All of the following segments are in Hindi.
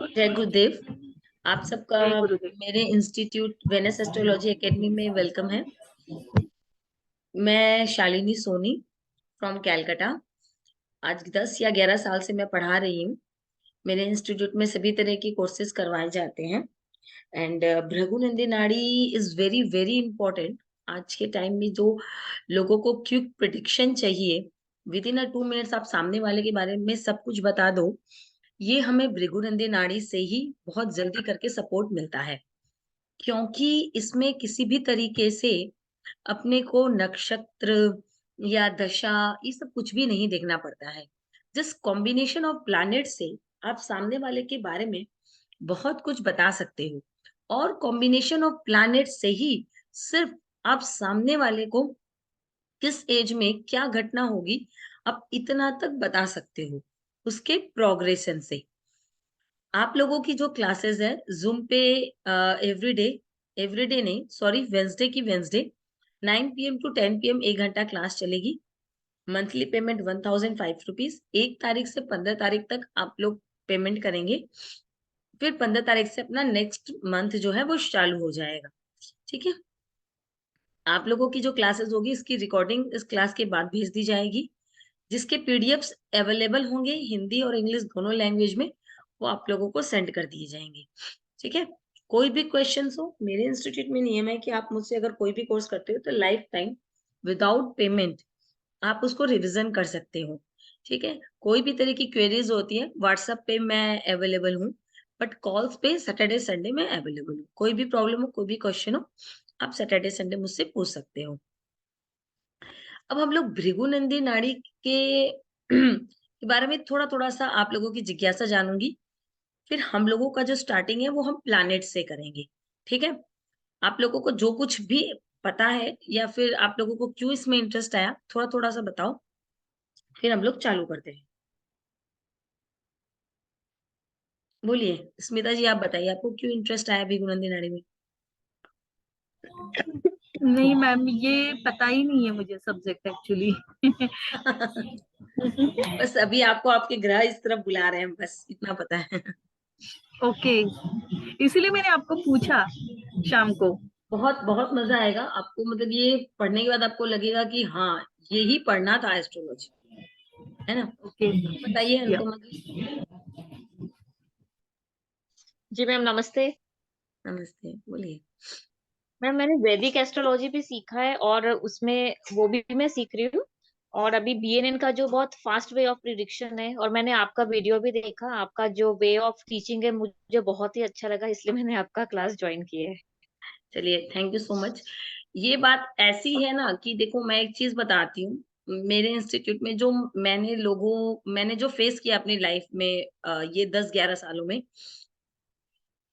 जय गुरुदेव। आप सबका जय गुरुदेव। मेरे इंस्टीट्यूट वेनस एस्ट्रोलॉजी एकेडमी में वेलकम है। मैं शालिनी सोनी फ्रॉम कैलकाटा। आज 10 या 11 साल से मैं पढ़ा रही हूँ। मेरे इंस्टीट्यूट में सभी तरह की कोर्सेज करवाए जाते हैं एंड भृगुनंदी नाड़ी इज वेरी वेरी इंपॉर्टेंट। आज के टाइम में जो लोगों को क्विक प्रिडिक्शन चाहिए, विद इन 2 मिनट्स आप सामने वाले के बारे में सब कुछ बता दो, ये हमें भृगुनंदी नाड़ी से ही बहुत जल्दी करके सपोर्ट मिलता है। क्योंकि इसमें किसी भी तरीके से अपने को नक्षत्र या दशा ये सब कुछ भी नहीं देखना पड़ता है। जस्ट कॉम्बिनेशन ऑफ प्लैनेट से आप सामने वाले के बारे में बहुत कुछ बता सकते हो, और कॉम्बिनेशन ऑफ प्लैनेट से ही सिर्फ आप सामने वाले को किस एज में क्या घटना होगी आप इतना तक बता सकते हो उसके प्रोग्रेशन से। आप लोगों की जो क्लासेस है जूम पे एवरीडे, एवरीडे नहीं सॉरी, वेंसडे की वेंसडे 9 PM टू 10 PM 1 घंटा क्लास चलेगी। Monthly payment 1005 rupees. 1 तारीख से 15 तारीख तक आप लोग पेमेंट करेंगे, फिर 15 तारीख से अपना नेक्स्ट मंथ जो है वो चालू हो जाएगा। ठीक है। आप लोगों की जो क्लासेस होगी इसकी रिकॉर्डिंग इस क्लास के बाद भेज दी जाएगी, जिसके पीडीएफ्स अवेलेबल होंगे हिंदी और इंग्लिश दोनों लैंग्वेज में, वो आप लोगों को सेंड कर दिए जाएंगे। ठीक है। कोई भी क्वेश्चंस हो, मेरे इंस्टीट्यूट में नियम है कि आप मुझसे अगर कोई भी कोर्स करते हो तो लाइफ टाइम विदाउट पेमेंट आप उसको रिवीजन कर सकते हो। ठीक है। कोई भी तरह की क्वेरीज होती है व्हाट्सएप पे मैं अवेलेबल हूँ, बट कॉल्स पे सैटरडे संडे में अवेलेबल हूँ। कोई भी प्रॉब्लम हो, कोई भी क्वेश्चन हो, आप सैटरडे संडे मुझसे पूछ सकते हो। अब हम लोग भृगुनंदी नाड़ी के के बारे में थोड़ा थोड़ा सा आप लोगों की जिज्ञासा जानूंगी। फिर हम लोगों का जो स्टार्टिंग है वो हम प्लैनेट से करेंगे। ठीक है। आप लोगों को जो कुछ भी पता है या फिर आप लोगों को क्यों इसमें इंटरेस्ट आया, थोड़ा थोड़ा सा बताओ, फिर हम लोग चालू करते हैं। बोलिए स्मिता जी, आप बताइए आपको क्यों इंटरेस्ट आया भृगुनंदी नाड़ी में। नहीं मैम, ये पता ही नहीं है मुझे सब्जेक्ट एक्चुअली। बस अभी आपको आपके ग्रह इस तरफ बुला रहे हैं, बस इतना पता है। ओके, इसीलिए मैंने आपको पूछा शाम को। बहुत बहुत मजा आएगा आपको, मतलब ये पढ़ने के बाद आपको लगेगा कि हाँ, यही पढ़ना था एस्ट्रोलॉजी, है ना। ओके। बताइए या अनुपमा जी। जी मैम, नमस्ते। नमस्ते, बोलिए। मैम, मैंने वैदिक एस्ट्रोलॉजी भी सीखा है और उसमें वो भी मैं सीख रही हूँ। और अभी बीएनएन का जो बहुत फास्ट वे ऑफ प्रिडिक्शन है, और मैंने आपका वीडियो भी देखा, आपका जो वे ऑफ टीचिंग है मुझे बहुत ही अच्छा लगा, इसलिए मैंने आपका क्लास ज्वाइन किया है। चलिए, थैंक यू सो मच। ये बात ऐसी है ना कि देखो मैं एक चीज बताती हूँ। मेरे इंस्टीट्यूट में जो मैंने जो फेस किया अपनी लाइफ में, ये 10-11 सालों में,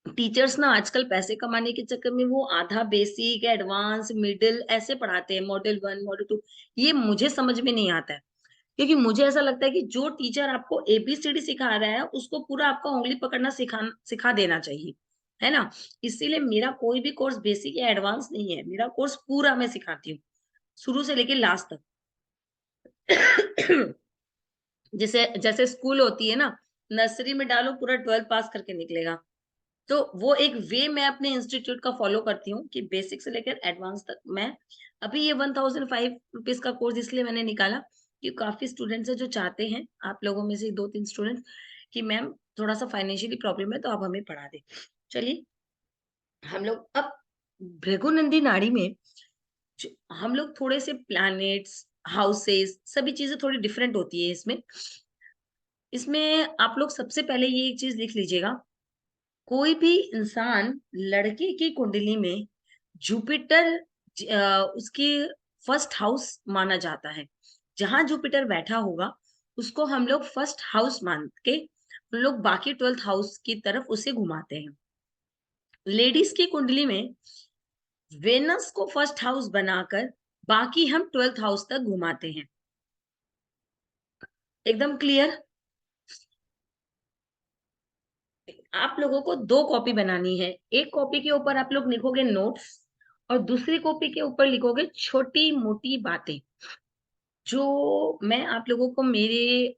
टीचर्स ना आजकल पैसे कमाने के चक्कर में वो आधा बेसिक एडवांस मिडिल ऐसे पढ़ाते हैं, मॉडल 1 मॉडल 2। ये मुझे समझ में नहीं आता है, क्योंकि मुझे ऐसा लगता है कि जो टीचर आपको एबीसीडी सिखा रहा है उसको पूरा आपका उंगली पकड़ना सिखा देना चाहिए, है ना। इसीलिए मेरा कोई भी कोर्स बेसिक या एडवांस नहीं है, मेरा कोर्स पूरा मैं सिखाती हूँ, शुरू से लेके लास्ट तक। जैसे जैसे स्कूल होती है ना, नर्सरी में डालो पूरा 12 पास करके निकलेगा। तो वो एक वे मैं अपने इंस्टीट्यूट का फॉलो करती हूँ कि बेसिक से लेकर एडवांस तक मैं, अभी ये 1005 रुपीज का कोर्स इसलिए मैंने निकाला कि काफी स्टूडेंट्स है जो चाहते हैं, आप लोगों में से 2-3 स्टूडेंट, कि मैम थोड़ा सा फाइनेंशियली प्रॉब्लम है तो आप हमें पढ़ा दे। चलिए, हम लोग अब भृगुनंदी नाड़ी में हम लोग थोड़े से प्लैनेट्स, हाउसेस, सभी चीजें थोड़ी डिफरेंट होती है इसमें। इसमें आप लोग सबसे पहले ये एक चीज लिख लीजिएगा, कोई भी इंसान लड़के की कुंडली में जुपिटर उसकी फर्स्ट हाउस माना जाता है। जहां जुपिटर बैठा होगा उसको हम लोग फर्स्ट हाउस मान के हम लोग बाकी 12th हाउस की तरफ उसे घुमाते हैं। लेडीज की कुंडली में वेनस को फर्स्ट हाउस बनाकर बाकी हम 12th हाउस तक घुमाते हैं। एकदम क्लियर। आप लोगों को 2 कॉपी बनानी है। एक कॉपी के ऊपर आप लोग लिखोगे नोट्स, और दूसरी कॉपी के ऊपर लिखोगे छोटी मोटी बातें। जो मैं आप लोगों को मेरे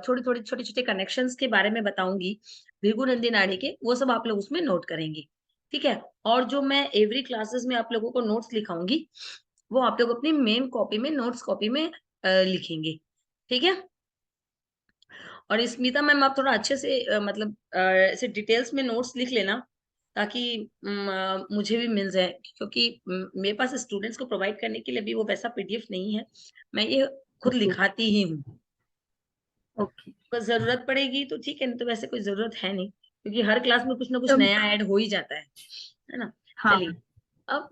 थोड़े-थोड़े, छोटे-छोटे कनेक्शंस के बारे में बताऊँगी, भृगु नंदी नाड़ी के, वो सब आप लोग उसमें नोट करेंगे, ठीक है? और जो मैं एवरी क्लासेस में आप लोगों को नोट्स लिखाऊँगी, वो आप लोग अपनी मेन कॉपी में, नोट्स कॉपी में लिखेंगे, ठीक है? और स्मिता मैम आप थोड़ा अच्छे से मतलब ऐसे डिटेल्स में नोट्स लिख लेना, ताकि मुझे भी मिल जाए, क्योंकि मेरे पास स्टूडेंट्स को प्रोवाइड करने के लिए भी वो वैसा पीडीएफ नहीं है। मैं ये खुद ओके लिखाती ही हूँ। ओके। अगर ज़रूरत पड़ेगी तो ठीक है, नहीं तो वैसे कोई ज़रूरत है नहीं, क्योंकि हर क्लास में कुछ ना कुछ तो नया ऐड हो ही जाता है ना? हाँ चलिए, अब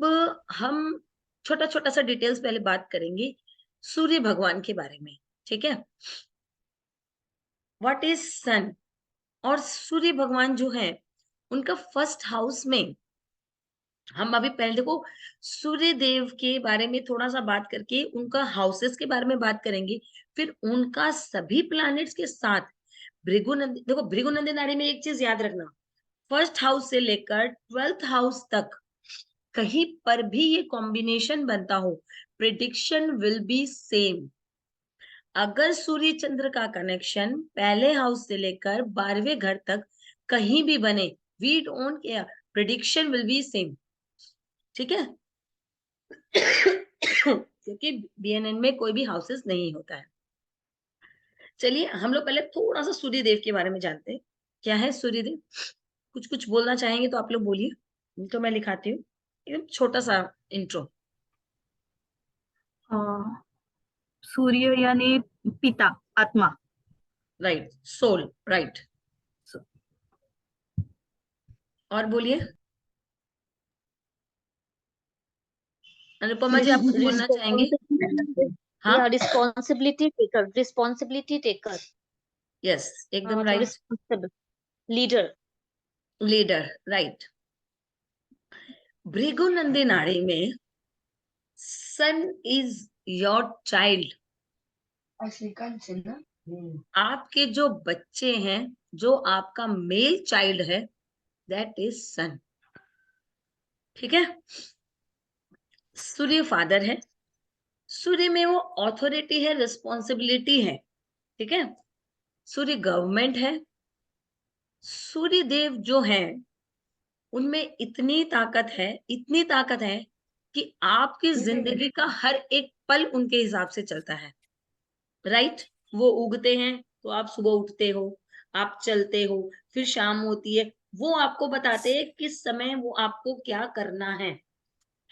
हम छोटा-छोटा सा डिटेल्स पहले बात करेंगे सूर्य भगवान के बारे में, ठीक है? व्हाट इज़ सन? और सूर्य भगवान जो है, उनका फर्स्ट हाउस में हम अभी पहले देखो सूर्य देव के बारे में थोड़ा-सा बात करके उनका हाउसेस के बारे में बात करेंगे, फिर उनका सभी प्लैनेट्स के साथ भृगुनंदी देखो भृगुनंदी नाड़ी में एक चीज़ याद रखना, फर्स्ट हाउस से लेकर 12th हाउस तक कहीं पर भी ये कॉम्बिनेशन बनता हो, प्रिडिक्शन विल बी सेम। अगर सूर्य चंद्र का कनेक्शन पहले हाउस से लेकर 12वें घर तक कहीं भी बने, we don't care, prediction will be same, ठीक है? क्योंकि बीएनएन में कोई भी हाउसेस नहीं होता है। चलिए हम लोग पहले थोड़ा-सा सूर्य देव के बारे में जानते हैं। क्या है सूर्य देव? कुछ-कुछ बोलना चाहेंगे तो आप लोग बोलिए, नहीं तो मैं लिखाती हूँ। एकदम छोटा-सा इंट्रो। अ, सूर्य यानी पिता, आत्मा। Right, soul, right. सो- और बोलिए, अनुपमा जी आप कुछ बोलना चाहेंगे? हाँ? Responsibility taker, responsibility taker, yes, एकदम मतलब right. Responsible leader. Leader, right. Bhrigunandi Nadi में सन इज योर चाइल्ड। आपके जो बच्चे हैं, जो आपका मेल चाइल्ड है, दैट इज सन, ठीक है? सूर्य फादर है, सूर्य में वो ऑथोरिटी है, रिस्पॉन्सिबिलिटी है, ठीक है? सूर्य गवर्नमेंट है। सूर्य देव जो है, उनमें इतनी ताकत है कि आपकी जिंदगी का हर एक पल उनके हिसाब से चलता है, राइट? वो उगते हैं तो आप सुबह उठते हो, आप चलते हो, फिर शाम होती है, वो आपको बताते हैं किस समय वो आपको क्या करना है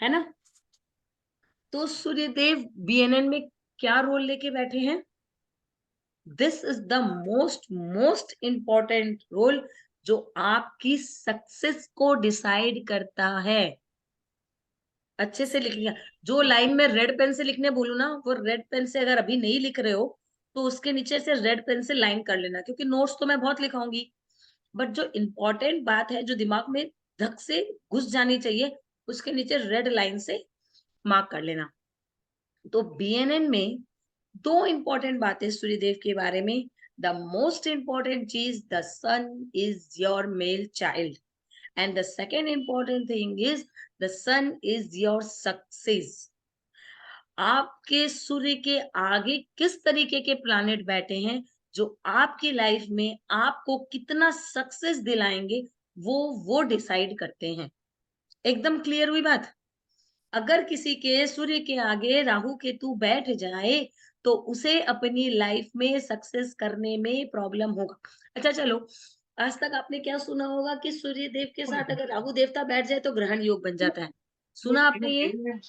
ना? तो सूर्यदेव बीएनएन में क्या रोल लेके बैठे हैं? This is the most important role, जो आपकी सक्सेस को डिसाइड करता है। अच्छे से लिख लिया। जो लाइन में रेड पेन से लिखने बोलूँ ना, वो रेड पेन से अगर अभी नहीं लिख रहे हो, तो उसके नीचे से रेड पेन से लाइन कर लेना, क्योंकि नोट्स तो मैं बहुत लिखाऊँगी, बट जो इम्पोर्टेंट बात है, जो दिमाग में धक से घुस जानी चाहिए, उसके नीचे रेड लाइन से मार्क कर लेना। तो बीएनएन में 2 इम्पोर्टेंट बातें सूर्यदेव के बारे में। द मोस्ट इम्पोर्टेंट चीज़, the sun is your male child, and the second important thing is the sun is your success. आपके सूर्य के आगे किस तरीके के प्लैनेट बैठे हैं, जो आपकी लाइफ में आपको कितना सक्सेस दिलाएंगे, वो डिसाइड करते हैं। एकदम क्लियर हुई बात? अगर किसी के सूर्य के आगे राहु केतु बैठ जाए, तो उसे अपनी लाइफ में सक्सेस करने में प्रॉब्लम होगा। अच्छा चलो, आज तक आपने क्या सुना होगा कि सूर्य देव के साथ अगर राहु देवता बैठ जाए तो ग्रहण योग बन जाता है। सुना आपने ये?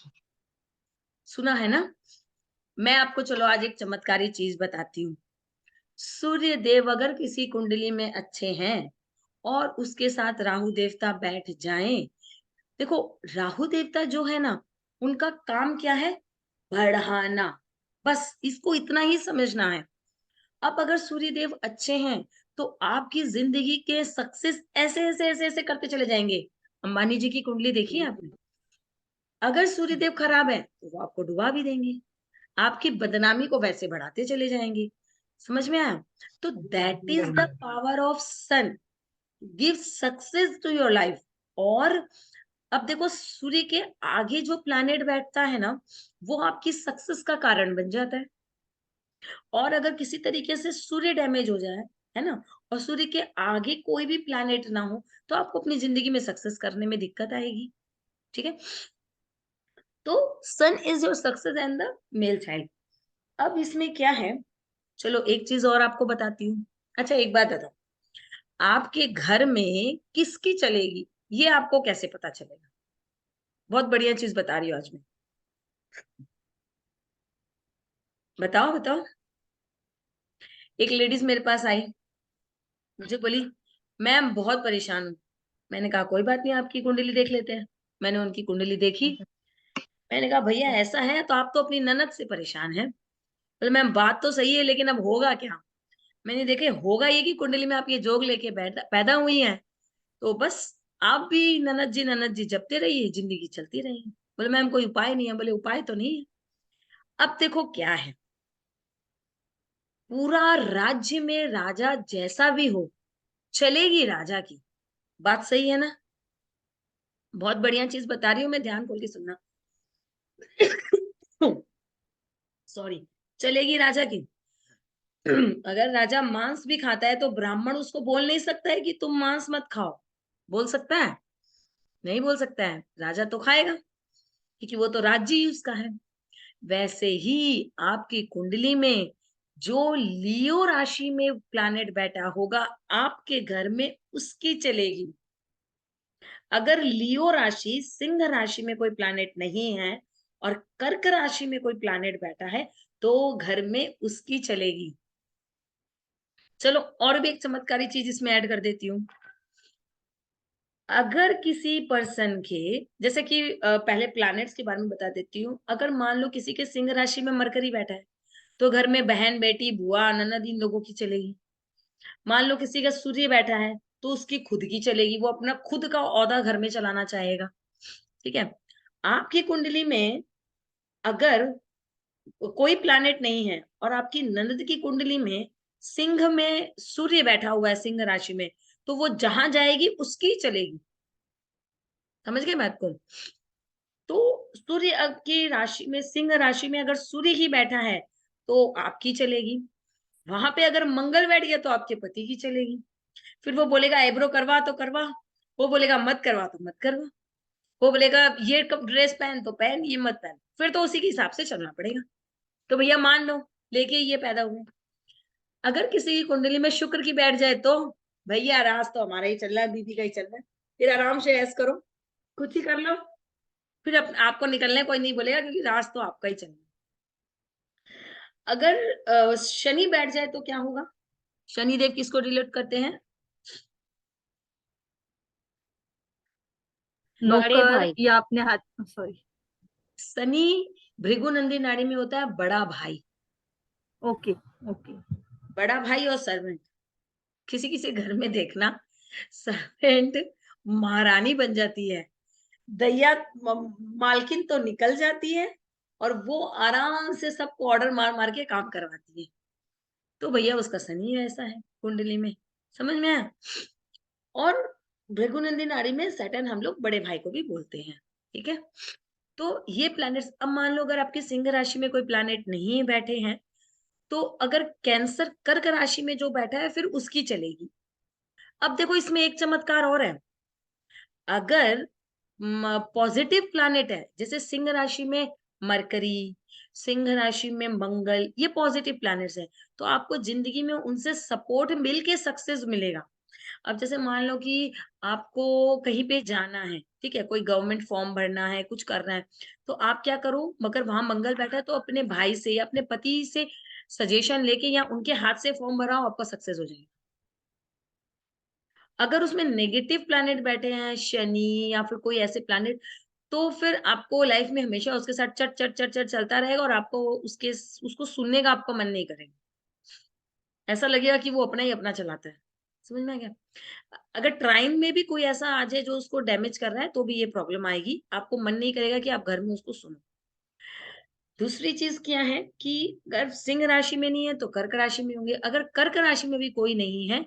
सुना है ना? मैं आपको चलो आज एक चमत्कारी चीज बताती हूँ। सूर्य देव अगर किसी कुंडली में अच्छे हैं और उसके साथ राहु देवता बैठ जाएं, देखो राहु देवता जो है ना, उनका काम क्या है? बढ़ाना। बस इसको इतना ही समझना है। अब अगर सूर्य देव अच्छे हैं, तो आपकी जिंदगी के सक्सेस ऐसे ऐसे ऐसे ऐसे करते चले जाएंगे। अंबानी जी की कुंडली देखी है आपने? अगर सूर्य देव खराब है तो वो आपको डुबा भी देंगे, आपकी बदनामी को वैसे बढ़ाते चले जाएंगे। समझ में आया? तो that is the power of sun, give success to your life. और अब देखो सूर्य के आगे जो प्लैनेट बैठता है ना, वो आपकी सक्सेस का कारण बन जाता है। और अगर किसी तरीके से सूर्य डैमेज हो जाए, है ना, और सूर्य के आगे कोई भी प्लैनेट ना हो, तो आपको अपनी जिंदगी में सक्सेस करने में दिक्कत आएगी। ठीक है, तो sun is your success and the male child. अब इसमें क्या है, चलो एक चीज और आपको बताती हूँ। अच्छा एक बात बताओ, आपके घर में किसकी चलेगी, ये आपको कैसे पता चलेगा? बहुत बढ़िया चीज बता रही हूँ आज मैं, बताओ बताओ। एक लेडीज मेरे पास आई, मुझे बोली मैम बहुत परेशान हूँ। मैंने कहा कोई बात नहीं, आपकी कुंडली देख लेते हैं। मैंने उनकी कुंडली देखी। मैंने कहा भैया ऐसा है तो आप तो अपनी ननद से परेशान हैं। बोले मैम बात तो सही है, लेकिन अब होगा क्या? मैंने देखे, होगा ये कि कुंडली में आप ये जोग लेके पैदा हुई हैं, तो बस आप भी ननद जी जपते रहिए, जिंदगी चलती रहेगी। बोले मैम कोई उपाय नहीं है। बोले उपाय तो नहीं है। अब देखो क्या है, पूरा राज्य में राजा जैसा भी हो, चलेगी राजा की। बात सही है ना? बहुत बढ़िया चीज बता रही हूँ मैं, ध्यान खोल के सुनना। सॉरी, चलेगी राजा की। अगर राजा मांस भी खाता है तो ब्राह्मण उसको बोल नहीं सकता है कि तुम मांस मत खाओ। बोल सकता है? नहीं बोल सकता है। राजा तो खाएगा, क्योंकि वो तो राज्य ही उसका है। वैसे ही आपकी कुंडली में जो लियो राशि में प्लैनेट बैठा होगा आपके घर में, उसकी चलेगी। अगर लियो राशि सिंह राशि में कोई प्लैनेट नहीं है और कर्क राशि में कोई प्लैनेट बैठा है, तो घर में उसकी चलेगी। चलो और भी एक चमत्कारी चीज इसमें ऐड कर देती हूँ। अगर किसी पर्सन के, जैसे कि पहले प्लैनेट्स के बारे में बता देती हूँ। अगर मान लो किसी के सिंह राशि में मरकरी बैठा है, तो घर में बहन बेटी बुआ ननद इन लोगों की चलेगी। मान लो किसी का सूर्य बैठा है, तो उसकी खुद की चलेगी, वो अपना खुद का औहदा घर में चलाना चाहेगा। ठीक है, आपकी कुंडली में अगर कोई प्लैनेट नहीं है और आपकी ननद की कुंडली में सिंह में सूर्य बैठा हुआ है, सिंह राशि में, तो वो जहां जाएगी उसकी चलेगी। समझ गए बात को? तो सूर्य की राशि में, सिंह राशि में अगर सूर्य ही बैठा है तो आपकी चलेगी। वहां पे अगर मंगल बैठ गया तो आपके पति की चलेगी। फिर वो बोलेगा आईब्रो करवा तो करवा, वो बोलेगा मत करवा तो मत करवा, वो बोलेगा ये कब ड्रेस पहन तो पहन, ये मत पहन, फिर तो उसी के हिसाब से चलना पड़ेगा। तो भैया मान लो लेके ये पैदा हुए। अगर किसी की कुंडली में शुक्र की बैठ जाए तो भैया राज तो हमारा ही चल रहा है, बीबी का ही चल रहा है। फिर आराम से ऐस करो, कुछ ही कर लो, फिर आपको निकलने कोई नहीं बोलेगा, क्योंकि राज तो आपका ही चल रहा है। अगर शनि बैठ जाए तो क्या होगा? शनि देव किसको रिलेट करते हैं? बड़े नौकर भाई। या अपने हाथ, सॉरी। शनि भृगुनंदी नाड़ी में होता है बड़ा भाई। ओके। ओके। बड़ा भाई और सर्वेंट, किसी किसी घर में देखना सर्वेंट महारानी बन जाती है, दैया मालकिन तो निकल जाती है, और वो आराम से सबको ऑर्डर मार मार के काम करवाती है। तो भैया उसका शनि ऐसा है कुंडली में। समझ में आया? और भृगुनंदी नाड़ी में सैटर्न हम लोग बड़े भाई को भी बोलते हैं। ठीक है, तो ये प्लैनेट्स, अब मान लो अगर आपकी सिंह राशि में कोई प्लैनेट नहीं बैठे हैं, तो अगर कैंसर कर्क राशि में जो बैठा है फिर उसकी चलेगी। अब देखो इसमें एक चमत्कार और है। अगर पॉजिटिव प्लैनेट है, जैसे सिंह राशि में मरकरी, सिंह राशि में मंगल, ये पॉजिटिव प्लैनेट्स है, तो आपको जिंदगी में उनसे सपोर्ट मिलके सक्सेस मिलेगा। अब जैसे मान लो कि आपको कहीं पे जाना है, ठीक है, कोई गवर्नमेंट फॉर्म भरना है, कुछ करना है, तो आप क्या करो, मगर वहां मंगल बैठा है तो अपने भाई से या अपने पति से सजेशन लेके या उनके हाथ से फॉर्म भराओ, आपका सक्सेस हो जाएगा। अगर उसमें नेगेटिव प्लैनेट बैठे हैं, शनि या फिर कोई ऐसे प्लैनेट, तो फिर आपको लाइफ में हमेशा उसके साथ चट चट चट चट चलता रहेगा, और आपको उसको सुनने का आपका मन नहीं करेगा। ऐसा लगेगा कि वो अपना ही अपना चलाता है। समझ में आ गया? अगर ट्राइन में भी कोई ऐसा आ जाए जो उसको डैमेज कर रहा है, तो भी ये प्रॉब्लम आएगी, आपको मन नहीं करेगा कि आप घर में उसको सुनो। दूसरी चीज क्या है कि अगर सिंह राशि में नहीं है तो कर्क राशि में होंगे। अगर कर्क राशि में भी कोई नहीं है,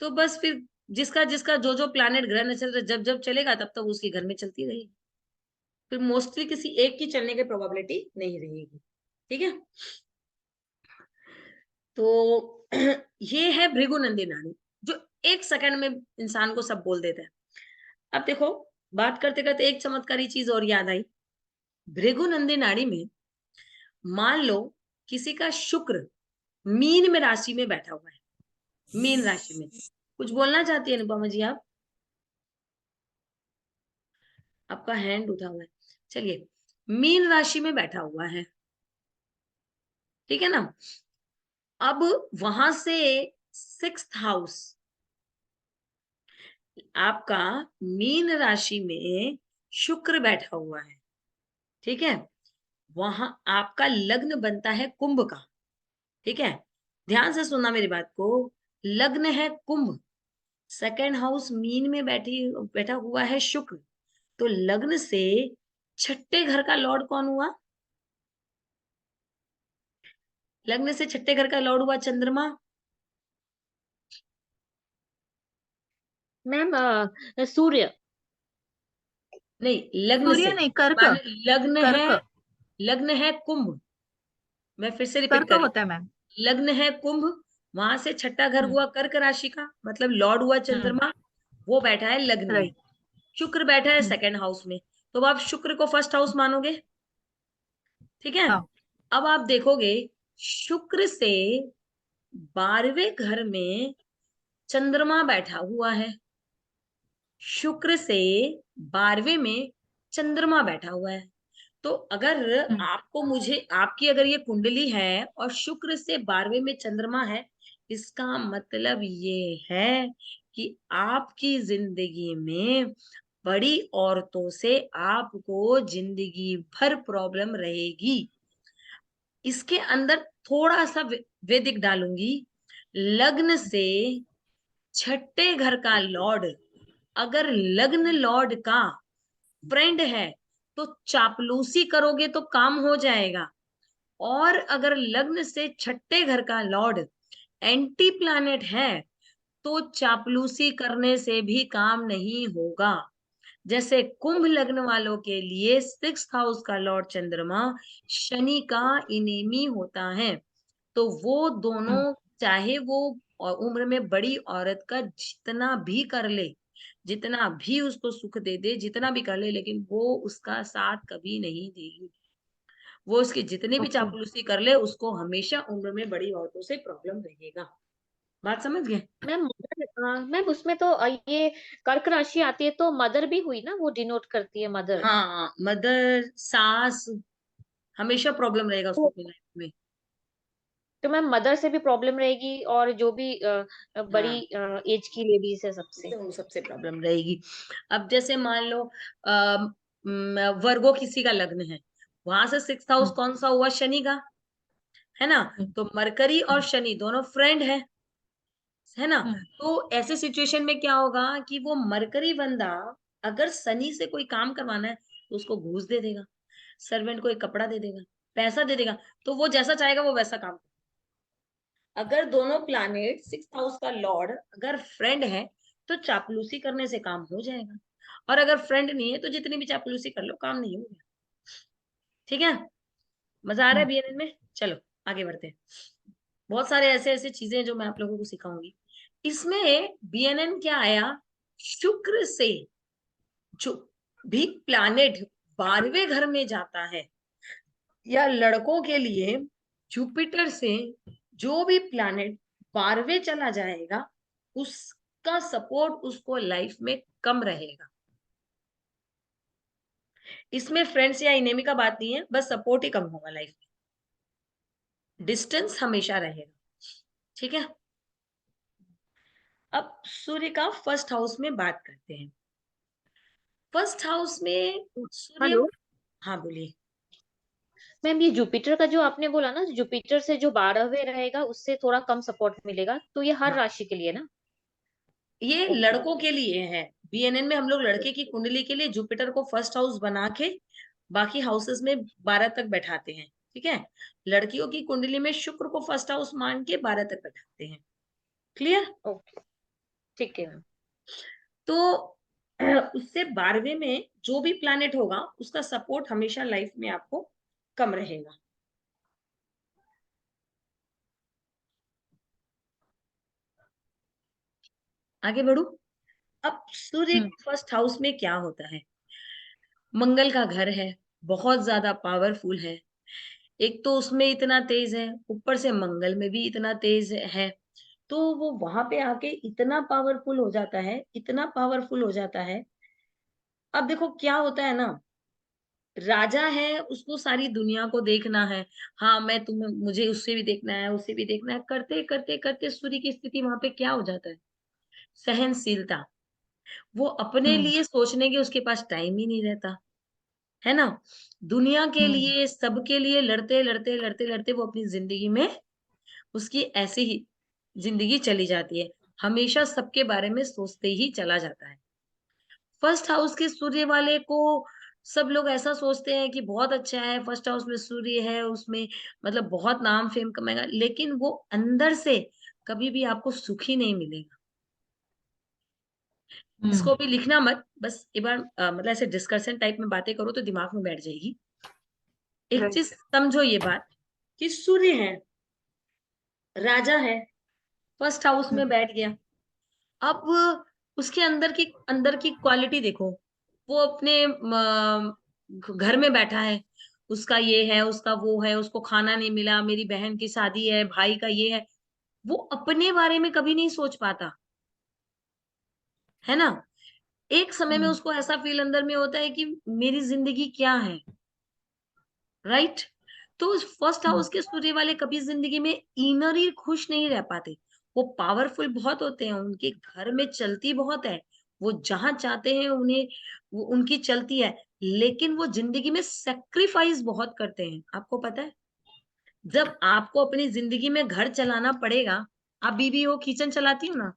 तो बस फिर जिसका जिसका जो जो प्लैनेट ग्रह नक्षत्र जब जब चलेगा तब तक उसके घर में चलती रहेगी। फिर मोस्टली किसी एक की चलने की प्रोबेबिलिटी नहीं रहेगी। ठीक है, तो ये है भृगुनंदी नाड़ी, जो एक सेकंड में इंसान को सब बोल देता है। अब देखो, बात करते करते एक चमत्कारी चीज और याद आई। भृगुनंदी नाड़ी में मान लो किसी का शुक्र मीन में राशि में बैठा हुआ है, मीन राशि में। कुछ बोलना चाहती है अनुपमा जी आप? आपका हैंड उठा हुआ है। चलिए, मीन राशि में बैठा हुआ है, ठीक है ना। अब वहां से 6th हाउस, आपका मीन राशि में शुक्र बैठा हुआ है, ठीक है। वहां आपका लग्न बनता है कुंभ का, ठीक है। ध्यान से सुनना मेरी बात को। लग्न है कुंभ, 2nd हाउस मीन में बैठा हुआ है शुक्र। तो लग्न से छठे घर का लॉर्ड कौन हुआ? लग्न से छठे घर का लॉर्ड हुआ चंद्रमा। मैम सूर्य। नहीं, लग्न सूर्य से। नहीं, कर्क। मान लग्न है, कर्क। लग्न है कुंभ। मैं फिर से रिपीट कर्क कर रही होता है मैम। हूँ। लग्न है कुंभ, वहां से छठा घर हम्म। हुआ कर्क राशि का, मतलब लॉर्ड हुआ हम्म। चंद्रमा। वो बैठा है लग्न में, राइट। शुक्र बैठा है हम्म। 2nd हाउस में। तो अब आप शुक्र को 1st हाउस मानोगे, ठीक है। हाँ। अब आप देखोगे शुक्र से 12वें घर में चंद्रमा बैठा हुआ है। शुक्र से 12वें में चंद्रमा बैठा हुआ है। तो अगर हम्म। आपको मुझे आपकी अगर ये कुंडली है और शुक्र से 12वें में चंद्रमा है, इसका मतलब ये है कि आपकी जिंदगी में बड़ी औरतों से आपको जिंदगी भर प्रॉब्लम रहेगी। इसके अंदर थोड़ा सा वैदिक डालूंगी। लग्न से छठे घर का लॉर्ड अगर लग्न लॉर्ड का फ्रेंड है तो चापलूसी करोगे तो काम हो जाएगा। और अगर लग्न से छठे घर का लॉर्ड एंटी प्लैनेट है तो चापलूसी करने से भी काम नहीं होगा। जैसे कुंभ लग्न वालों के लिए 6th हाउस का लॉर्ड चंद्रमा शनि का इनेमी होता है। तो वो हम्म। दोनों, चाहे वो उम्र में बड़ी औरत का जितना भी कर ले, जितना भी उसको सुख दे दे, जितना भी कर ले, लेकिन वो उसका साथ कभी नहीं देगी। वो उसकी जितनी भी ओके चापलूसी कर ले, उसको हमेशा उम्र में बड़ी औरतों से प्रॉब्लम रहेगा। बात समझ गए? मैम मैम उसमें तो ये कर्क राशि आती है तो मदर भी हुई ना, वो डिनोट करती है मदर। हाँ, मदर, सास, हमेशा प्रॉब्लम रहेगा उसको तो, अपनी लाइफ में। तो मैम मदर से भी प्रॉब्लम रहेगी और जो भी बड़ी हाँ, एज की लेडीज है सबसे। तो उन सबसे प्रॉब्लम रहेगी। अब जैसे मान लो वर्गो किसी का लग्न है, वहां से 6th हाउस हम्म। कौन सा हुआ? शनि का, है ना। हम्म। तो मरकरी और हम्म। शनि दोनों फ्रेंड है ना। हम्म। तो ऐसे सिचुएशन में क्या होगा कि वो मरकरी बंदा अगर शनि से कोई काम करवाना है तो उसको घूस दे देगा, सर्वेंट को एक कपड़ा दे देगा, पैसा दे देगा। तो वो जैसा चाहेगा वो वैसा काम। अगर दोनों प्लैनेट 6th हाउस का लॉर्ड अगर फ्रेंड है तो चापलूसी करने से काम हो जाएगा। और अगर फ्रेंड नहीं है तो जितनी भी चापलूसी कर लो काम नहीं होगा, ठीक है। मजा आ रहा है हम्म। बीएनएन में? चलो आगे बढ़ते हैं। बहुत सारे ऐसे ऐसे चीजें हैं जो मैं आप लोगों को सिखाऊंगी। इसमें बीएनएन क्या आया? शुक्र से जो भी प्लैनेट 12वें घर में जाता है, या लड़कों के लिए जुपिटर से जो भी प्लैनेट 12वें चला जाएगा, उसका सपोर्ट उसको लाइफ में कम रहेगा। इसमें फ्रेंड्स या इनेमी का बात नहीं है, बस सपोर्ट ही कम होगा लाइफ में, डिस्टेंस हमेशा रहेगा, ठीक है। अब सूर्य का 1st हाउस में बात करते हैं। 1st हाउस में सूर्य। हेलो हाँ बोलिए। मैम, ये जुपिटर का जो आपने बोला ना, जुपिटर से जो 12वें रहेगा उससे थोड़ा कम सपोर्ट मिलेगा, तो ये हर हाँ, राशि के लिए ना? ये ओके। लड़कों के लिए है। बीएनएन में हम लोग लड़के की कुंडली के लिए जुपिटर को 1st हाउस बना के बाकी हाउसेस में 12 तक बैठाते हैं, ठीक है। लड़कियों की कुंडली में शुक्र को 1st हाउस मान के 12 तक बैठाते हैं। क्लियर? ओके ठीक है मैम। तो उससे 12वें में जो भी प्लैनेट होगा उसका सपोर्ट हमेशा लाइफ में आपको कम रहेगा। आगे बढ़ू। अब सूर्य के फर्स्ट हाउस में क्या होता है? मंगल का घर है, बहुत ज्यादा पावरफुल है। एक तो उसमें इतना तेज है, ऊपर से मंगल में भी इतना तेज है, तो वो वहां पे आके इतना पावरफुल हो जाता है, इतना पावरफुल हो जाता है। अब देखो क्या होता है ना, राजा है, उसको सारी दुनिया को देखना है। हाँ, मैं तुम्हें मुझे उससे भी देखना है, उससे भी देखना है, करते करते करते सूर्य की स्थिति वहां पे क्या हो जाता है? सहनशीलता। वो अपने लिए सोचने के उसके पास टाइम ही नहीं रहता, है ना? दुनिया के लिए, सबके लिए लड़ते लड़ते लड़ते लड़ते वो अपनी जिंदगी में, उसकी ऐसे ही जिंदगी चली जाती है। हमेशा सबके बारे में सोचते ही चला जाता है। फर्स्ट हाउस के सूर्य वाले को सब लोग ऐसा सोचते हैं कि बहुत अच्छा है, फर्स्ट हाउस में सूर्य है, उसमें मतलब बहुत नाम फेम कमाएगा, लेकिन वो अंदर से कभी भी आपको सुखी नहीं मिलेगा। इसको भी लिखना मत, बस एक बार मतलब ऐसे डिस्कशन टाइप में बातें करो तो दिमाग में बैठ जाएगी। एक चीज राइट। समझो ये बात, कि सूर्य है, राजा है, फर्स्ट हाउस में बैठ गया। अब उसके अंदर की क्वालिटी देखो। वो अपने घर में बैठा है, उसका ये है, उसका वो है, उसको खाना नहीं मिला, मेरी बहन की शादी है, भाई का ये है। वो अपने बारे में कभी नहीं सोच पाता, है ना? एक समय में उसको ऐसा फील अंदर में होता है कि मेरी जिंदगी क्या है, राइट? तो फर्स्ट हाउस के सूर्य वाले कभी जिंदगी में इनरली खुश नहीं रह पाते। वो पावरफुल बहुत होते हैं, उनके घर में चलती बहुत है, वो जहां चाहते हैं उन्हें, वो उनकी चलती है, लेकिन वो जिंदगी में सेक्रीफाइस बहुत करते हैं। आपको पता है, जब आपको अपनी जिंदगी में घर चलाना पड़ेगा, आप बीवी हो, किचन चलाती हो ना,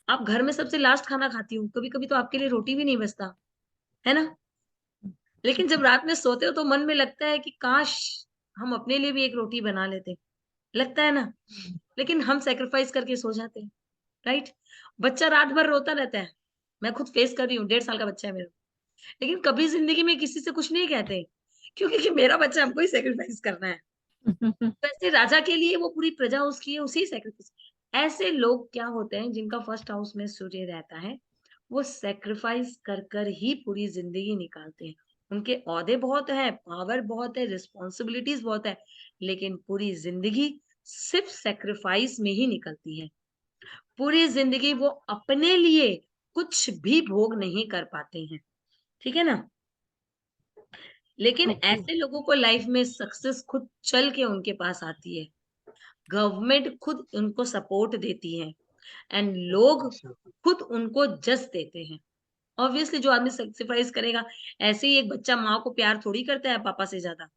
आप घर में सबसे लास्ट खाना खाती हो, कभी कभी तो आपके लिए रोटी भी नहीं बचता, है ना? लेकिन जब रात में सोते हो तो मन में लगता है कि काश हम अपने लिए भी एक रोटी बना लेते, लगता है ना? लेकिन हम सैक्रिफाइस करके सो जाते हैं, राइट? बच्चा रात भर रोता रहता है, मैं खुद फेस कर रही हूँ, 1.5 साल का बच्चा है मेरा, लेकिन कभी जिंदगी में किसी से कुछ नहीं कहते, क्योंकि कि मेरा बच्चा, हमको ही सैक्रिफाइस करना है। वैसे राजा के लिए वो पूरी प्रजा उसकी है, उसी सैक्रिफाइस। ऐसे लोग क्या होते हैं जिनका फर्स्ट हाउस में सूर्य रहता है, वो सैक्रिफाइस कर कर ही पूरी जिंदगी निकालते हैं। उनके ओहदे बहुत है, पावर बहुत है, रिस्पॉन्सिबिलिटीज बहुत है, लेकिन पूरी जिंदगी सिर्फ सैक्रिफाइस में ही निकलती है। पूरी जिंदगी वो अपने लिए कुछ भी भोग नहीं कर पाते हैं, ठीक है ना? लेकिन ओके। ऐसे लोगों को लाइफ में सक्सेस खुद चल के उनके पास आती है, गवर्नमेंट खुद उनको सपोर्ट देती है, एंड लोग खुद उनको जज देते हैं। ऑब्वियसली जो आदमी सेक्रीफाइस करेगा, ऐसे ही एक बच्चा माँ को प्यार थोड़ी करता है पापा से ज्यादा।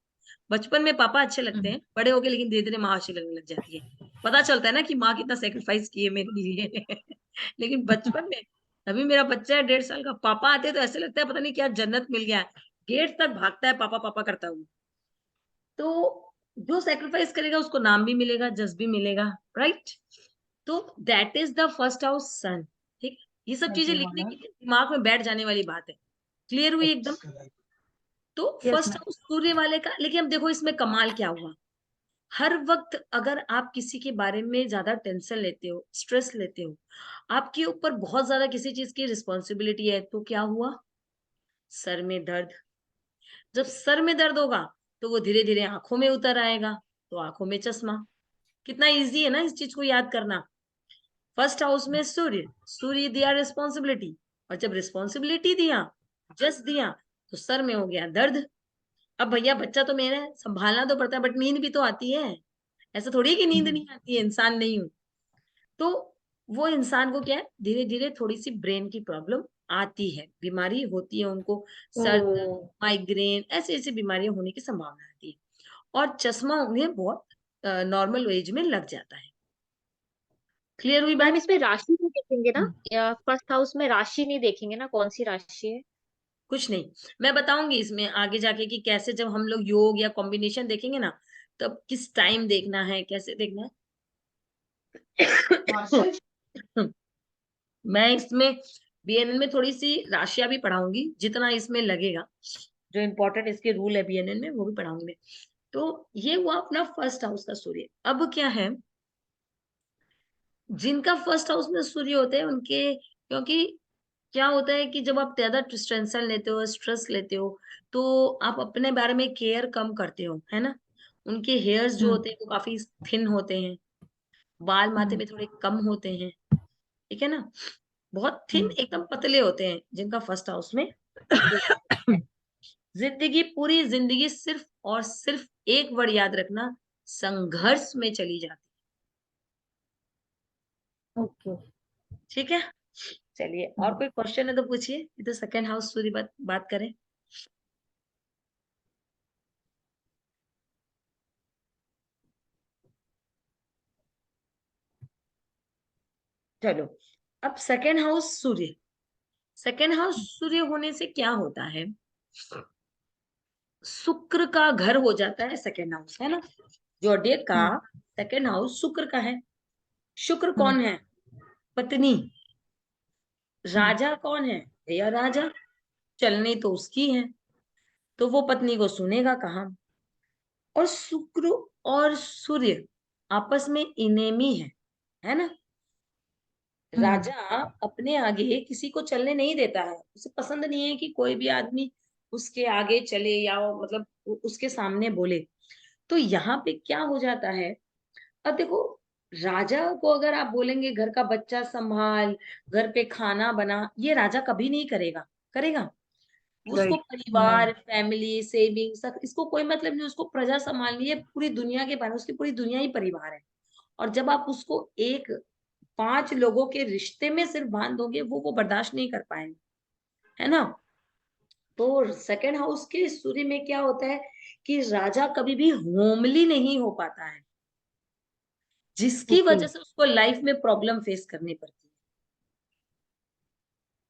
बचपन में पापा अच्छे लगते हैं, बड़े होके लेकिन धीरे धीरे माँ अच्छी लगने लग जाती है। पता चलता है ना कि माँ कितना सेक्रीफाइस की है मेरे लिए। लेकिन बचपन में, अभी मेरा बच्चा है 1.5 साल का, पापा आते हैं तो ऐसे लगता है पता नहीं क्या जन्नत मिल गया है, गेट तक भागता है पापा पापा करता हुआ। तो जो सैक्रिफाइस करेगा उसको नाम भी मिलेगा, जज भी मिलेगा, राइट? तो that is the first house sun, ठीक? ये सब चीजें लिखने की दिमाग में बैठ जाने वाली बात है। क्लियर हुई एकदम? तो यस फर्स्ट मैम। हाउस सूर्य वाले का, लेकिन अब देखो इसमें कमाल क्या हुआ। हर वक्त अगर आप किसी के बारे में ज्यादा टेंशन लेते हो, स्ट्रेस लेते हो, आपके ऊपर बहुत ज्यादा किसी चीज की रिस्पॉन्सिबिलिटी है, तो क्या हुआ? सर में दर्द। जब सर में दर्द होगा तो वो धीरे धीरे आंखों में उतर आएगा, तो आंखों में चश्मा। कितना इजी है ना इस चीज को याद करना। फर्स्ट हाउस में सूर्य, सूर्य दिया रिस्पॉन्सिबिलिटी, और जब रिस्पॉन्सिबिलिटी दिया, जस दिया, तो सर में हो गया दर्द। अब भैया बच्चा तो मेरा है, संभालना तो पड़ता है, बट नींद भी तो आती है। ऐसा थोड़ी है कि नींद नहीं आती है, इंसान नहीं हूं। तो वो इंसान को क्या है, धीरे धीरे थोड़ी सी ब्रेन की प्रॉब्लम आती है, बीमारी होती है उनको, ओ। सर दर्द, माइग्रेन, ऐसी ऐसी बीमारियां होने की संभावना आती है। और चश्मा उन्हें बहुत नॉर्मल एज में लग जाता है। क्लियर हुई मैम बात? इसमें राशि नहीं देखेंगे ना, हम्म, या फर्स्ट हाउस में राशि नहीं देखेंगे ना, कौन सी राशि है? कुछ नहीं, मैं बताऊंगी इसमें आगे जाके कि कैसे, जब हम लोग योग या कॉम्बिनेशन देखेंगे ना, तब किस टाइम देखना है, कैसे देखना है। मैं इसमें बीएनएन में थोड़ी सी राशियां भी पढ़ाऊंगी, जितना इसमें लगेगा, जो इम्पोर्टेंट इसके रूल है बीएनएन में वो भी पढ़ाऊंगी मैं। तो ये हुआ अपना फर्स्ट हाउस का सूर्य। अब क्या है, जिनका फर्स्ट हाउस में सूर्य होते हैं उनके, क्योंकि क्या होता है कि जब आप ज्यादा टेंशन लेते हो, स्ट्रेस लेते हो, तो आप अपने बारे में केयर कम करते हो, है ना। उनके हेयर्स जो हम्म होते हैं वो काफी थिन होते हैं, बाल माथे हम्म में थोड़े कम होते हैं, ठीक है ना। बहुत थिन हम्म एकदम पतले होते हैं जिनका फर्स्ट हाउस में सूर्य होता है। जिंदगी, पूरी जिंदगी सिर्फ और सिर्फ एक वर्ड याद रखना, संघर्ष में चली जाती ओके। है, ठीक है। चलिए, और कोई क्वेश्चन है तो पूछिए, ये तो सेकंड हाउस सूर्य बात करें। चलो, अब सेकंड हाउस सूर्य, सेकंड हाउस सूर्य होने से क्या होता है, शुक्र का घर हो जाता है सेकंड हाउस, है ना। जोडियक का हम्म सेकंड हाउस शुक्र का है। शुक्र हम्म कौन है? पत्नी। हम्म राजा कौन है? भैया राजा। चलनी तो उसकी है, तो वो पत्नी को सुनेगा कहाँ। और शुक्र और सूर्य आपस में इनेमी है ना। हम्म राजा अपने आगे किसी को चलने नहीं देता है, उसे पसंद नहीं है कि कोई भी आदमी उसके आगे चले या मतलब उसके सामने बोले। तो यहाँ पे क्या हो जाता है, अब देखो, राजा को अगर आप बोलेंगे घर का बच्चा संभाल, घर पे खाना बना, ये राजा कभी नहीं करेगा, करेगा? उसको राइट। नहीं। परिवार, फैमिली, सेविंग, सब, इसको कोई मतलब नहीं, उसको प्रजा संभालनी है, पूरी दुनिया के बारे में, उसकी पूरी दुनिया ही परिवार है। और जब आप उसको एक 5 लोगों के रिश्ते में सिर्फ बांध दोगे, वो बर्दाश्त नहीं कर पाएंगे, है ना। तो सेकंड हाउस के सूर्य में क्या होता है कि राजा कभी भी होमली नहीं हो पाता है, जिसकी ओके। वजह से उसको लाइफ में प्रॉब्लम फेस करनी पड़ती है,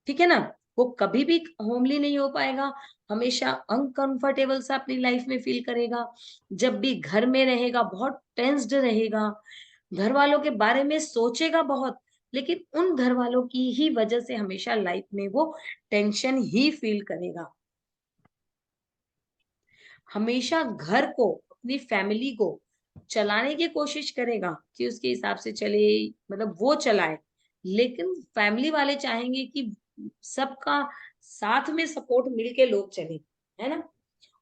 ठीक है ना। वो कभी भी होमली नहीं हो पाएगा, हमेशा अनकंफर्टेबल सा अपनी लाइफ में फील करेगा। जब भी घर में रहेगा बहुत टेंस्ड रहेगा, घर वालों के बारे में सोचेगा बहुत, लेकिन उन घर वालों की ही वजह से हमेशा लाइफ में वो टेंशन ही फील करेगा। हमेशा घर को, अपनी फैमिली को चलाने की कोशिश करेगा कि उसके हिसाब से चले, मतलब वो चलाए। लेकिन फैमिली वाले चाहेंगे कि सबका साथ में सपोर्ट मिलके लोग चले, है ना।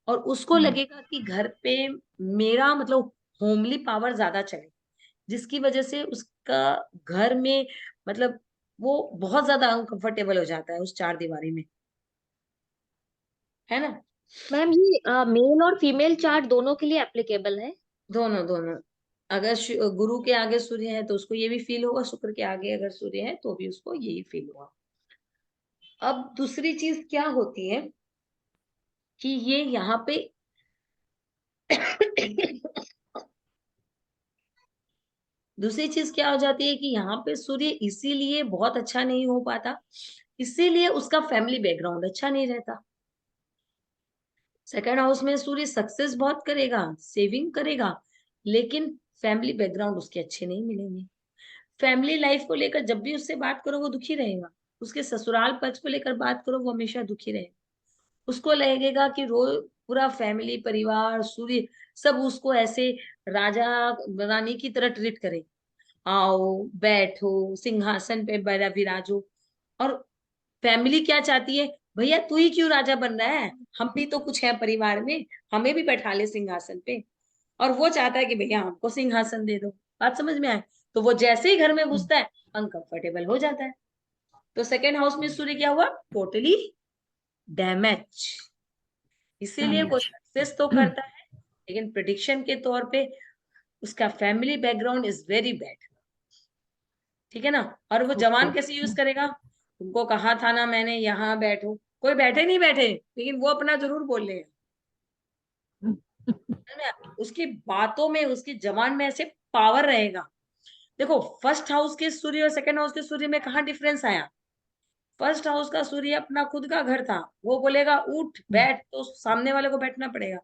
और उसको हम्म लगेगा कि घर पे मेरा मतलब होमली पावर ज्यादा चले, जिसकी वजह से उसका घर में मतलब वो बहुत ज्यादा अनकंफर्टेबल हो जाता है उस चार दीवारी में, है ना। मैम ये मेल और फीमेल चार्ट दोनों के लिए एप्लीकेबल है? दोनों दोनों। अगर गुरु के आगे सूर्य है तो उसको ये भी फील होगा, शुक्र के आगे अगर सूर्य है तो भी उसको यही फील होगा। अब दूसरी चीज क्या होती है कि ये यहाँ पे दूसरी चीज क्या हो जाती है कि यहाँ पे सूर्य इसीलिए बहुत अच्छा नहीं हो पाता, इसीलिए उसका फैमिली बैकग्राउंड अच्छा नहीं रहता। सेकंड हाउस में सूर्य सक्सेस बहुत करेगा, सेविंग करेगा, लेकिन फैमिली बैकग्राउंड उसके अच्छे नहीं मिलेंगे। फैमिली लाइफ को लेकर जब भी उससे बात करो वो दुखी रहेगा, उसके ससुराल पक्ष को लेकर बात करो वो हमेशा दुखी रहेगा। उसको लगेगा कि रोज पूरा फैमिली, परिवार, सूर्य सब उसको ऐसे राजा रानी की तरह ट्रीट करे, आओ बैठो सिंहासन पे बड़ा विराजो। और फैमिली क्या चाहती है, भैया तू ही क्यों राजा बन रहा है, हम भी तो कुछ है परिवार में, हमें भी बैठा ले सिंहासन पे। और वो चाहता है कि भैया हमको सिंहासन दे दो। बात समझ में आए? तो वो जैसे ही घर में हम्म, घुसता है अनकंफर्टेबल हो जाता है। तो सेकेंड हाउस में सूर्य क्या हुआ, टोटली डैमेज। इसीलिए वो damage। सक्सेस तो करता है, लेकिन प्रिडिक्शन के तौर पे उसका family background is very bad, ठीक है ना। और वो ओके। जवान कैसे यूज करेगा, तुमको कहा था ना मैंने यहाँ बैठो, कोई बैठे नहीं बैठे, लेकिन वो अपना जरूर बोल रहे हैं, है ना। उसकी बातों में, उसकी जबान में ऐसे पावर रहेगा। देखो, फर्स्ट हाउस के सूर्य और सेकंड हाउस के सूर्य में कहाँ डिफरेंस आया। फर्स्ट हाउस का सूर्य अपना खुद का घर था, वो बोलेगा उठ बैठ तो सामने वाले को बैठना पड़ेगा।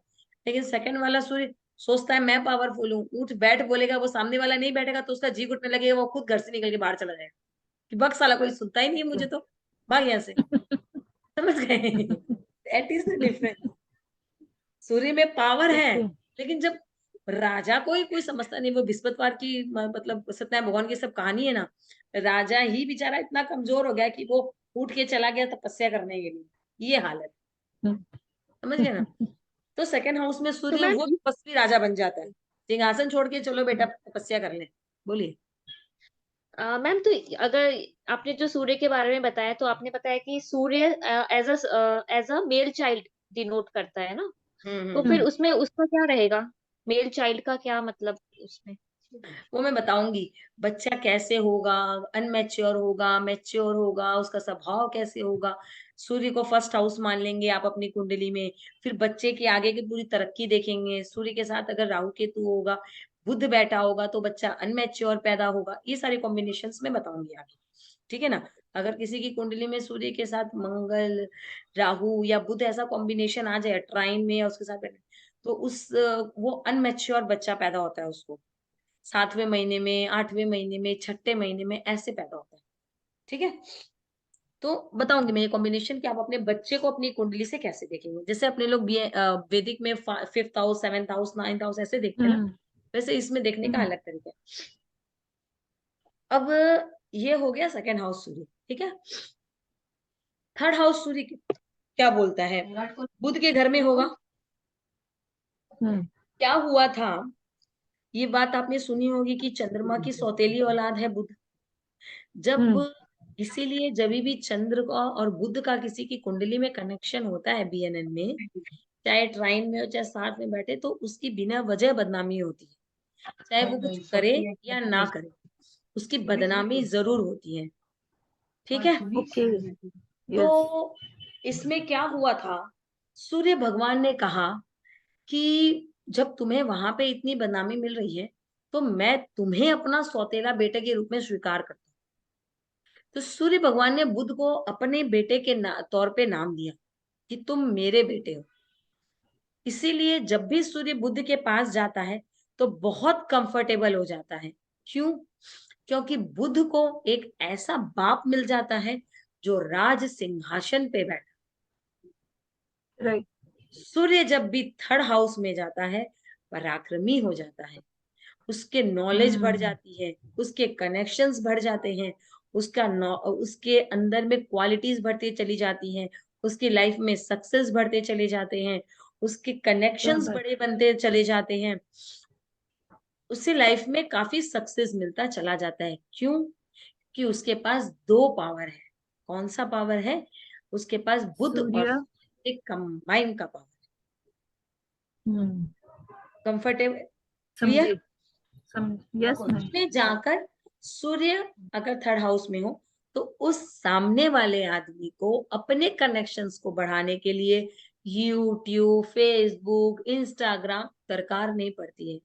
लेकिन सेकंड वाला सूर्य सोचता है मैं पावरफुल हूँ, उठ बैठ बोलेगा, वो सामने वाला नहीं बैठेगा तो उसका जी घुटने लगेगा, वो खुद घर से निकल के बाहर चला जाएगा कि बक साला कोई सुनता ही नहीं है मुझे, तो भाग यहाँ से। समझ गए? That is the difference. सूर्य में पावर है, ओके। लेकिन जब राजा को ही कोई समझता नहीं, वो बिस्पतवार की मतलब सत्यनारायण भगवान की सब कहानी है ना, राजा ही बेचारा इतना कमजोर हो गया कि वो उठ के चला गया तपस्या करने के लिए, ये हालत, समझ गए ना। तो सेकंड हाउस में तो सूर्य मैम वो तपस्वी राजा बन जाता है, सिंहासन छोड़ के चलो बेटा तपस्या कर ले। बोलिए। मैम, तो अगर आपने जो सूर्य के बारे में बताया, तो आपने बताया कि सूर्य as a male child denote करता है ना, तो फिर हम्म उसमें उसका क्या रहेगा? मेल चाइल्ड का क्या मतलब उसमें? वो मैं बताऊंगी। बच्चा कैसे होगा, अनमेच्योर होगा, मैच्योर होगा, उसका स्वभाव कैसे होगा। सूर्य को फर्स्ट हाउस मान लेंगे आप अपनी कुंडली में, फिर बच्चे की आगे की पूरी तरक्की देखेंगे। सूर्य के साथ अगर राहु केतु होगा, बुध बैठा होगा तो बच्चा अनमेच्योर पैदा होगा। ये सारे कॉम्बिनेशंस में बताऊंगी आगे, ठीक है ना। अगर किसी की कुंडली में सूर्य के साथ मंगल, राहु या बुध ऐसा कॉम्बिनेशन आ जाए ट्राइन में या उसके साथ बैठे, तो वो अनमेच्योर बच्चा पैदा होता है उसको 7वें महीने में, 8वें महीने में, छठे महीने में ऐसे पैदा होता है, ठीक है। तो बताऊंगी मैं ये कॉम्बिनेशन कि आप अपने बच्चे को अपनी कुंडली से कैसे देखेंगे। जैसे अपने लोग वैदिक में 5th house, 7th house, 9th house ऐसे देखते हैं ना, हम्म वैसे इसमें देखने का हम्म अलग तरीका है। अब ये हो गया सेकंड हाउस सूर्य, ठीक है। थर्ड हाउस सूर्य क्या बोलता है, बुध के घर में होगा। हम्म क्या हुआ था, ये बात आपने सुनी होगी कि चंद्रमा की सौतेली औलाद है बुध। जब हम्म इसीलिए जब भी चंद्र का और बुध का किसी की कुंडली में कनेक्शन होता है बीएनएन में, चाहे ट्राइन में हो चाहे साथ में बैठे, तो उसकी बिना वजह बदनामी होती है। चाहे वो कुछ करे या ना करे, उसकी बदनामी जरूर होती है, ठीक है। ओके यस तो इसमें क्या हुआ था, सूर्य भगवान ने कहा कि जब तुम्हें वहां पे इतनी बदनामी मिल रही है, तो मैं तुम्हें अपना सौतेला बेटे के रूप में स्वीकार करता हूँ। तो सूर्य भगवान ने बुध को अपने बेटे के तौर पे नाम दिया कि तुम मेरे बेटे हो। इसीलिए जब भी सूर्य बुध के पास जाता है तो बहुत कंफर्टेबल हो जाता है। क्यों? क्योंकि बुध को एक ऐसा बाप मिल जाता है जो राज सिंहासन पे बैठा। राइट सूर्य जब भी थर्ड हाउस में जाता है, पराक्रमी हो जाता है, उसके नॉलेज बढ़ हम्म जाती है, उसके कनेक्शंस बढ़ जाते हैं, उसके अंदर में क्वालिटीज बढ़ती चली जाती हैं, उसकी लाइफ में सक्सेस बढ़ते चले जाते हैं, उसके क्या कनेक्शंस बात बड़े बनते चले जाते हैं, उससे लाइफ में काफी सक्सेस मिलता चला जाता है। क्यों? कि उसके पास दो पावर है। कौन सा पावर है? उसके पास बुध और सूर्य एक कंबाइन का पावर। हम्म कंफर्टेबल, क्लियर। समझे यस मैम उसमें जाकर सूर्य अगर थर्ड हाउस में हो, तो उस सामने वाले आदमी को अपने कनेक्शंस को बढ़ाने के लिए यूट्यूब, फेसबुक, इंस्टाग्राम दरकार नहीं पड़ती है।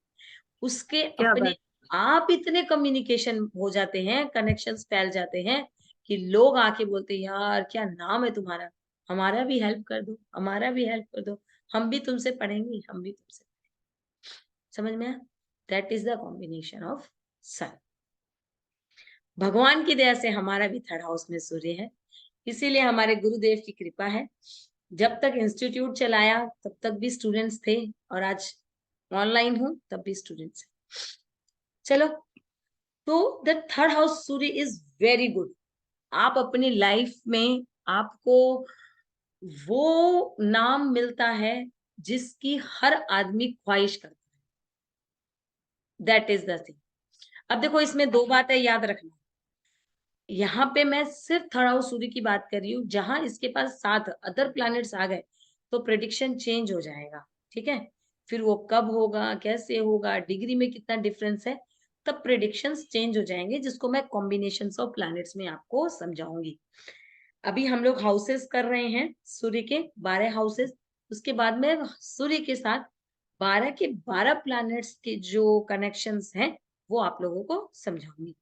उसके क्या अपने बात आप इतने कम्युनिकेशन हो जाते हैं, कनेक्शंस फैल जाते हैं कि लोग आके बोलते हैं यार क्या नाम है तुम्हारा, हमारा भी हेल्प कर दो, हमारा भी हेल्प कर दो, हम भी तुमसे पढ़ेंगे, हम भी तुमसे। समझ में आया? That is the combination of sun. भगवान की दया से हमारा भी थर्ड हाउस में सूर्य है, इसीलिए हमारे गुरुदेव की कृपा है। जब तक इंस्टीट्यूट चलाया तब तक भी स्टूडेंट्स थे, और आज ऑनलाइन हूं तब भी स्टूडेंट्स हैं। चलो, तो the third house Surya is very good. आप अपनी लाइफ में आपको वो नाम मिलता है जिसकी हर आदमी ख्वाहिश करता है। That is the thing. अब देखो इसमें दो बातें याद रखना। यहाँ पे मैं सिर्फ थर्ड हाउस सूर्य की बात कर रही हूँ, जहां इसके पास 7 अदर प्लैनेट्स आ गए तो प्रेडिक्शन चेंज हो जाएगा, ठीक है। फिर वो कब होगा, कैसे होगा, डिग्री में कितना डिफरेंस है, तब प्रेडिक्शंस चेंज हो जाएंगे, जिसको मैं कॉम्बिनेशंस ऑफ प्लैनेट्स में आपको समझाऊंगी। अभी हम लोग हाउसेस कर रहे हैं, सूर्य के 12 हाउसेस। उसके बाद में सूर्य के साथ 12 के 12 प्लैनेट्स के जो कनेक्शंस हैं वो आप लोगों को समझाऊंगी।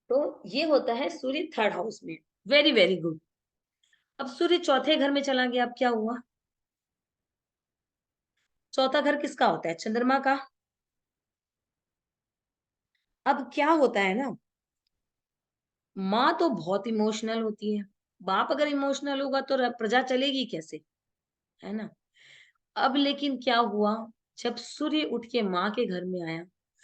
तो ये होता है सूर्य थर्ड हाउस में। Very very good. अब सूर्य चौथे घर में चला गया, अब क्या हुआ? चौथा घर किसका होता है? चंद्रमा का। अब क्या होता है ना, माँ तो बहुत इमोशनल होती है, बाप अगर इमोशनल होगा तो प्रजा चलेगी कैसे, है ना। अब लेकिन क्या हुआ, जब सूर्य उठ के माँ के घर में आया